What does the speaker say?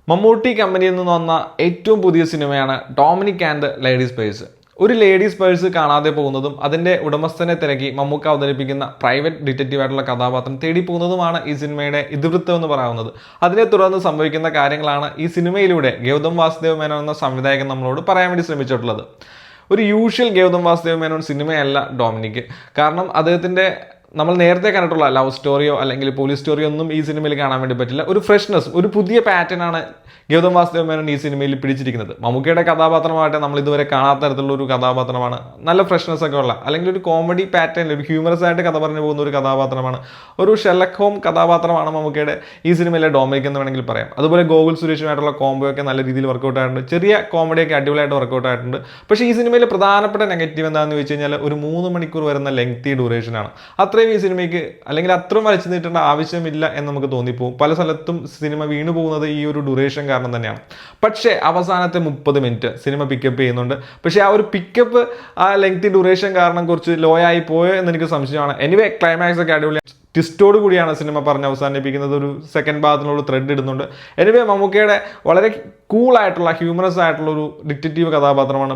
മമ്മൂട്ടി കമ്പനിയിൽ നിന്ന് വന്ന ഏറ്റവും പുതിയ സിനിമയാണ് ഡൊമിനിക് ആൻഡ് ലേഡീസ് പേഴ്സ്. ഒരു ലേഡീസ് പേഴ്സ് കാണാതെ പോകുന്നതും അതിന്റെ ഉടമസ്ഥനെ തിരക്കി മമ്മൂക്ക അവതരിപ്പിക്കുന്ന പ്രൈവറ്റ് ഡിറ്റക്റ്റീവ് ആയിട്ടുള്ള കഥാപാത്രം തേടി പോകുന്നതുമാണ് ഈ സിനിമയുടെ ഇതിവൃത്തം എന്ന് പറയാവുന്നത്. അതിനെ തുടർന്ന് സംഭവിക്കുന്ന കാര്യങ്ങളാണ് ഈ സിനിമയിലൂടെ ഗൗതം വാസുദേവ് മേനോൻ എന്ന സംവിധായകൻ നമ്മളോട് പറയാൻ വേണ്ടി ശ്രമിച്ചിട്ടുള്ളത്. ഒരു യൂഷ്വൽ ഗൗതം വാസുദേവ് മേനോൻ സിനിമയല്ല ഡൊമിനിക്. കാരണം അദ്ദേഹത്തിന്റെ നമ്മൾ നേരത്തെ കണ്ടിട്ടുള്ള ലവ് സ്റ്റോറിയോ അല്ലെങ്കിൽ പോലീസ് സ്റ്റോറിയോ ഒന്നും ഈ സിനിമയിൽ കാണാൻ വേണ്ടി പറ്റില്ല. ഒരു ഫ്രഷ്നെസ്, ഒരു പുതിയ പാറ്റേൺ ആണ് ഗൗതം വാസുദേവ് മേനോൻ ഈ സിനിമയിൽ പിടിച്ചിരിക്കുന്നത്. മമ്മൂക്കയുടെ കഥാപാത്രമായിട്ട് നമ്മൾ ഇതുവരെ കാണാത്ത തരത്തിലുള്ള ഒരു കഥാപാത്രമാണ്. നല്ല ഫ്രഷ്നെസ് ഒക്കെ ഉള്ള, അല്ലെങ്കിൽ ഒരു കോമഡി പാറ്റേൺ, ഒരു ഹ്യൂമറസ് ആയിട്ട് കഥ പറഞ്ഞു പോകുന്ന ഒരു കഥാപാത്രമാണ്. ഒരു ഷെർലക് ഹോം കഥാപാത്രമാണ് മമ്മൂക്കയുടെ ഈ സിനിമയിലെ ഡൊമിനിക് എന്ന് വേണമെങ്കിൽ പറയാം. അതുപോലെ ഗോകുൽ സുരേഷുമായിട്ടുള്ള കോംബോ ഒക്കെ നല്ല രീതിയിൽ വർക്കൗട്ട് ആയിട്ടുണ്ട്. ചെറിയ കോമഡിയൊക്കെ അടിപൊളിയായിട്ട് വർക്കൗട്ട് ആയിട്ടുണ്ട്. പക്ഷേ ഈ സിനിമയിൽ പ്രധാനപ്പെട്ട നെഗറ്റീവ് എന്താണെന്ന് വെച്ച് കഴിഞ്ഞാൽ ഒരു 3 മണിക്കൂർ വരുന്ന ലെങ്തി ഡ്യൂറേഷനാണ്. അത്രയും ഈ സിനിമയ്ക്ക് അല്ലെങ്കിൽ അത്രയും വലിച്ചു നീട്ടേണ്ട ആവശ്യമില്ല എന്ന് നമുക്ക് തോന്നിപ്പോകും. പല സ്ഥലത്തും സിനിമ വീണു പോകുന്നത് ഈ ഒരു ഡ്യൂറേഷൻ കാരണം തന്നെയാണ്. പക്ഷേ അവസാനത്തെ 30 മിനിറ്റ് സിനിമ പിക്കപ്പ് ചെയ്യുന്നുണ്ട്. പക്ഷേ ആ ഒരു പിക്കപ്പ് ആ ലെങ്തി ഡ്യൂറേഷൻ കാരണം കുറച്ച് ലോ ആയി പോയോ എന്ന് എനിക്ക് സംശയമാണ്. എനിവേ ക്ലൈമാക്സ് ഒക്കെ അടിപൊളി ട്വിസ്റ്റോട് കൂടിയാണ് സിനിമ പറഞ്ഞ് അവസാനിപ്പിക്കുന്നത്. ഒരു സെക്കൻഡ് ഭാഗത്തിനുള്ള ത്രെഡ് ഇടുന്നുണ്ട്. എനിവേ മമ്മൂക്കയുടെ വളരെ കൂളായിട്ടുള്ള ഹ്യൂമറസ് ആയിട്ടുള്ള ഒരു ഡിറ്റക്റ്റീവ് കഥാപാത്രമാണ്